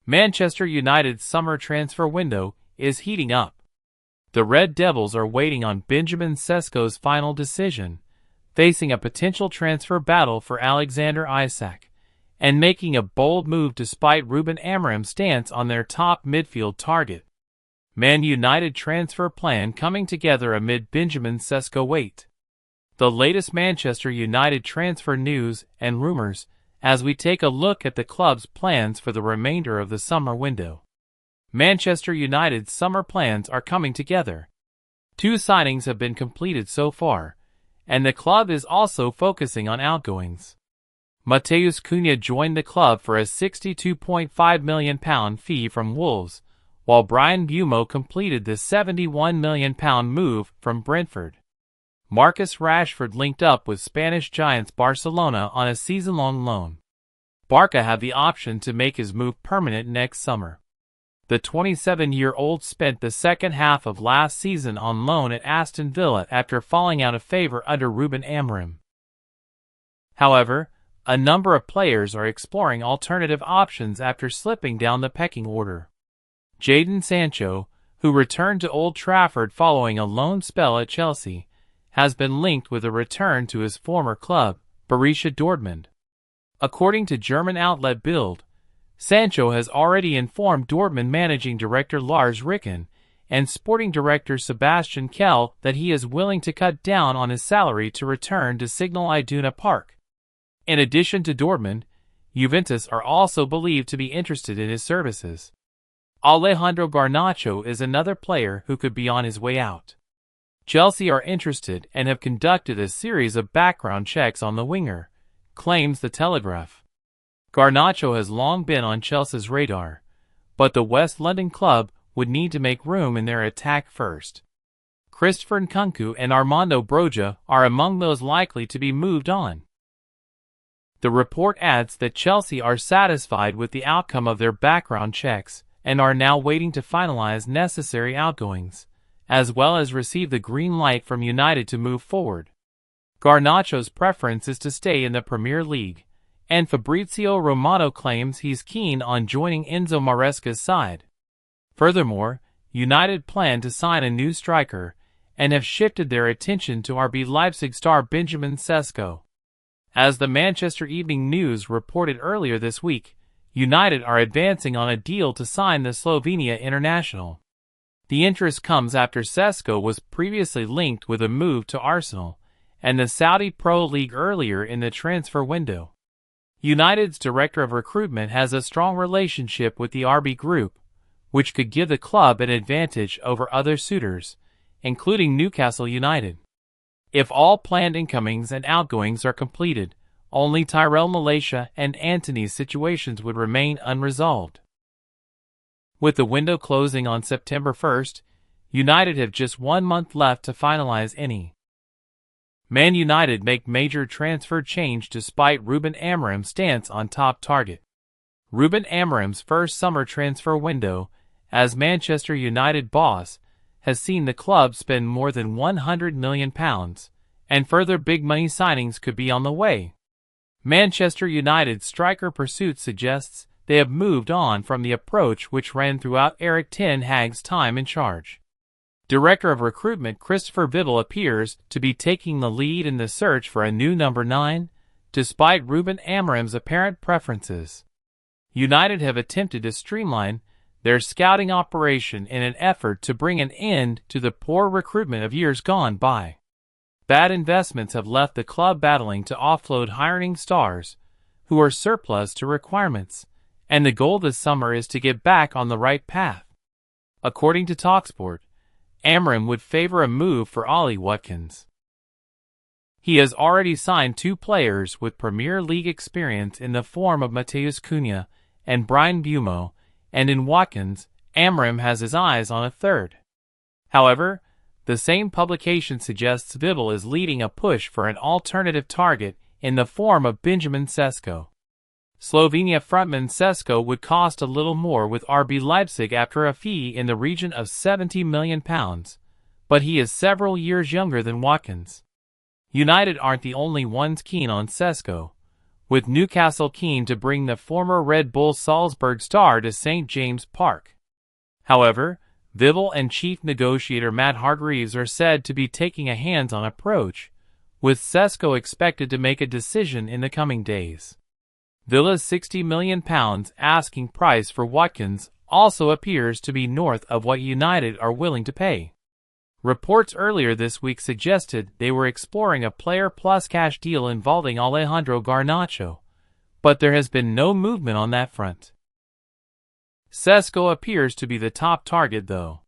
Manchester United's summer transfer window is heating up. The Red Devils are waiting on Benjamin Sesko's final decision, facing a potential transfer battle for Alexander Isak, and making a bold move despite Ruben Amorim's stance on their top midfield target. Man United transfer plan coming together amid Benjamin Sesko wait. The latest Manchester United transfer news and rumours as we take a look at the club's plans for the remainder of the summer window. Manchester United's summer plans are coming together. 2 signings have been completed so far, and the club is also focusing on outgoings. Matheus Cunha joined the club for a £62.5 million fee from Wolves, while Bryan Mbeumo completed the £71 million move from Brentford. Marcus Rashford linked up with Spanish giants Barcelona on a season-long loan. Barca have the option to make his move permanent next summer. The 27-year-old spent the second half of last season on loan at Aston Villa after falling out of favour under Ruben Amorim. However, a number of players are exploring alternative options after slipping down the pecking order. Jadon Sancho, who returned to Old Trafford following a loan spell at Chelsea, has been linked with a return to his former club, Borussia Dortmund. According to German outlet Bild, Sancho has already informed Dortmund managing director Lars Ricken and sporting director Sebastian Kehl that he is willing to cut down on his salary to return to Signal Iduna Park. In addition to Dortmund, Juventus are also believed to be interested in his services. Alejandro Garnacho is another player who could be on his way out. Chelsea are interested and have conducted a series of background checks on the winger, claims The Telegraph. Garnacho has long been on Chelsea's radar, but the West London club would need to make room in their attack first. Christopher Nkunku and Armando Broja are among those likely to be moved on. The report adds that Chelsea are satisfied with the outcome of their background checks and are now waiting to finalize necessary outgoings, as well as receive the green light from United to move forward. Garnacho's preference is to stay in the Premier League, and Fabrizio Romano claims he's keen on joining Enzo Maresca's side. Furthermore, United plan to sign a new striker and have shifted their attention to RB Leipzig star Benjamin Sesko. As the Manchester Evening News reported earlier this week, United are advancing on a deal to sign the Slovenia international. The interest comes after Sesko was previously linked with a move to Arsenal and the Saudi Pro League earlier in the transfer window. United's director of recruitment has a strong relationship with the RB Group, which could give the club an advantage over other suitors, including Newcastle United. If all planned incomings and outgoings are completed, only Tyrell Malacia and Antony's situations would remain unresolved. With the window closing on September 1st, United have just 1 month left to finalize any. Man United make major transfer change despite Ruben Amorim's stance on top target. Ruben Amorim's first summer transfer window, as Manchester United boss, has seen the club spend more than £100 million, and further big money signings could be on the way. Manchester United's striker pursuit suggests they have moved on from the approach which ran throughout Erik ten Hag's time in charge. Director of Recruitment Christopher Vivel appears to be taking the lead in the search for a new number 9, despite Ruben Amorim's apparent preferences. United have attempted to streamline their scouting operation in an effort to bring an end to the poor recruitment of years gone by. Bad investments have left the club battling to offload hiring stars who are surplus to requirements, and the goal this summer is to get back on the right path. According to TalkSport, Amorim would favor a move for Ollie Watkins. He has already signed 2 players with Premier League experience in the form of Matheus Cunha and Bryan Mbeumo, and in Watkins, Amorim has his eyes on a third. However, the same publication suggests Vivel is leading a push for an alternative target in the form of Benjamin Sesko. Slovenia frontman Sesko would cost a little more with RB Leipzig after a fee in the region of £70 million, but he is several years younger than Watkins. United aren't the only ones keen on Sesko, with Newcastle keen to bring the former Red Bull Salzburg star to St. James Park. However, Vival and chief negotiator Matt Hargreaves are said to be taking a hands-on approach, with Sesko expected to make a decision in the coming days. Villa's £60 million asking price for Watkins also appears to be north of what United are willing to pay. Reports earlier this week suggested they were exploring a player plus cash deal involving Alejandro Garnacho, but there has been no movement on that front. Sesko appears to be the top target though,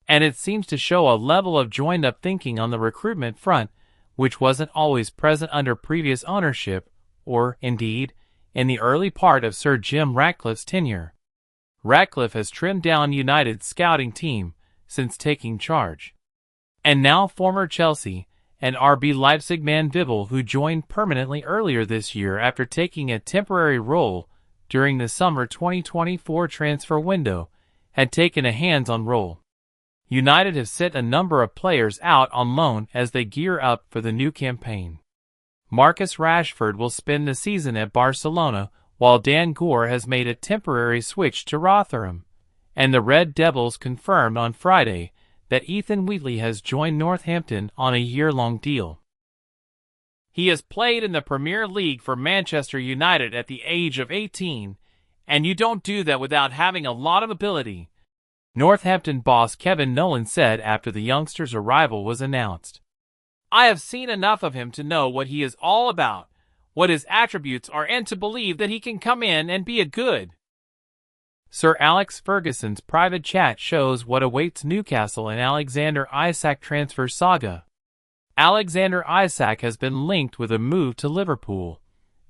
and it seems to show a level of joined-up thinking on the recruitment front which wasn't always present under previous ownership or, indeed, in the early part of Sir Jim Ratcliffe's tenure. Ratcliffe has trimmed down United's scouting team since taking charge. And now former Chelsea and RB Leipzig man Vival, who joined permanently earlier this year after taking a temporary role during the summer 2024 transfer window, had taken a hands-on role. United have sent a number of players out on loan as they gear up for the new campaign. Marcus Rashford will spend the season at Barcelona, while Dan Gore has made a temporary switch to Rotherham, and the Red Devils confirmed on Friday that Ethan Wheatley has joined Northampton on a year-long deal. He has played in the Premier League for Manchester United at the age of 18, and you don't do that without having a lot of ability, Northampton boss Kevin Nolan said after the youngster's arrival was announced. I have seen enough of him to know what he is all about, what his attributes are, and to believe that he can come in and be a good. Sir Alex Ferguson's private chat shows what awaits Newcastle and Alexander Isak transfer saga. Alexander Isak has been linked with a move to Liverpool,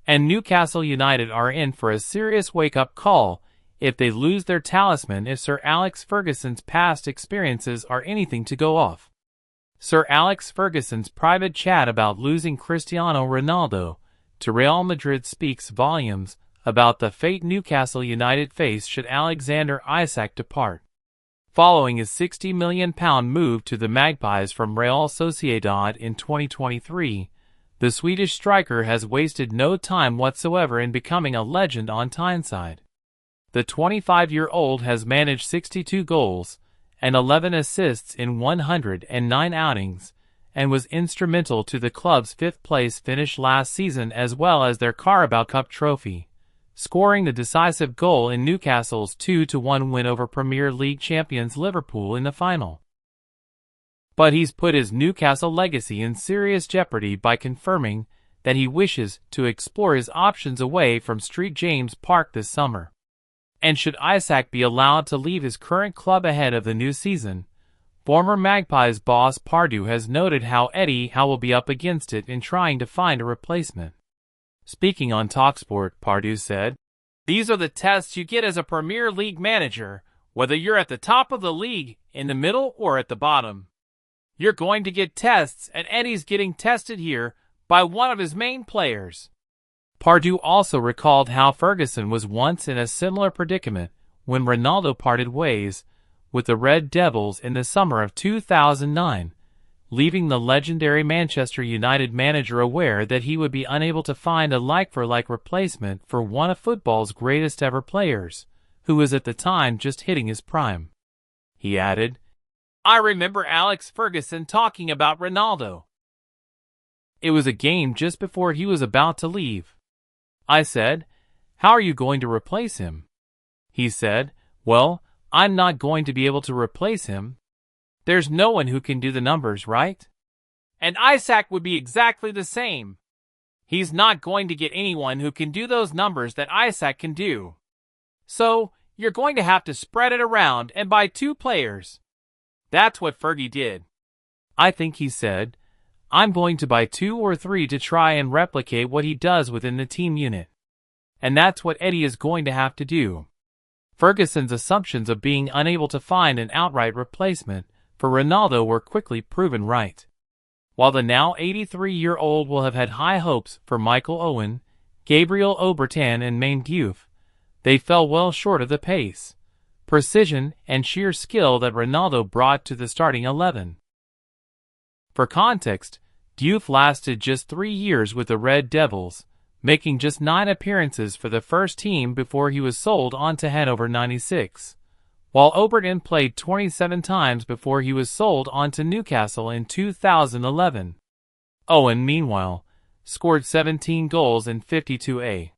and Newcastle United are in for a serious wake-up call if they lose their talisman if Sir Alex Ferguson's past experiences are anything to go off. Sir Alex Ferguson's private chat about losing Cristiano Ronaldo to Real Madrid speaks volumes about the fate Newcastle United face should Alexander Isak depart. Following his £60 million move to the Magpies from Real Sociedad in 2023, the Swedish striker has wasted no time whatsoever in becoming a legend on Tyneside. The 25-year-old has managed 62 goals and 11 assists in 109 outings, and was instrumental to the club's fifth-place finish last season as well as their Carabao Cup trophy, scoring the decisive goal in Newcastle's 2-1 win over Premier League champions Liverpool in the final. But he's put his Newcastle legacy in serious jeopardy by confirming that he wishes to explore his options away from St. James Park this summer. And should Isak be allowed to leave his current club ahead of the new season, former Magpies boss Pardew has noted how Eddie Howe will be up against it in trying to find a replacement. Speaking on TalkSport, Pardew said, "These are the tests you get as a Premier League manager, whether you're at the top of the league, in the middle, or at the bottom. You're going to get tests, and Eddie's getting tested here by one of his main players." Pardew also recalled how Ferguson was once in a similar predicament when Ronaldo parted ways with the Red Devils in the summer of 2009, leaving the legendary Manchester United manager aware that he would be unable to find a like-for-like replacement for one of football's greatest ever players, who was at the time just hitting his prime. He added, "I remember Alex Ferguson talking about Ronaldo. It was a game just before he was about to leave. I said, 'How are you going to replace him?' He said, 'Well, I'm not going to be able to replace him. There's no one who can do the numbers, right?' And Isak would be exactly the same. He's not going to get anyone who can do those numbers that Isak can do. So, you're going to have to spread it around and buy two players." That's what Fergie did. I think he said, "I'm going to buy 2 or 3 to try and replicate what he does within the team unit." And that's what Eddie is going to have to do. Ferguson's assumptions of being unable to find an outright replacement for Ronaldo were quickly proven right. While the now 83-year-old will have had high hopes for Michael Owen, Gabriel Obertan and Maine Diouf, they fell well short of the pace, precision, and sheer skill that Ronaldo brought to the starting 11. For context, Diouf lasted just 3 years with the Red Devils, making just 9 appearances for the first team before he was sold on to Hannover 96, while Oberton played 27 times before he was sold on to Newcastle in 2011. Owen, meanwhile, scored 17 goals in 52 A.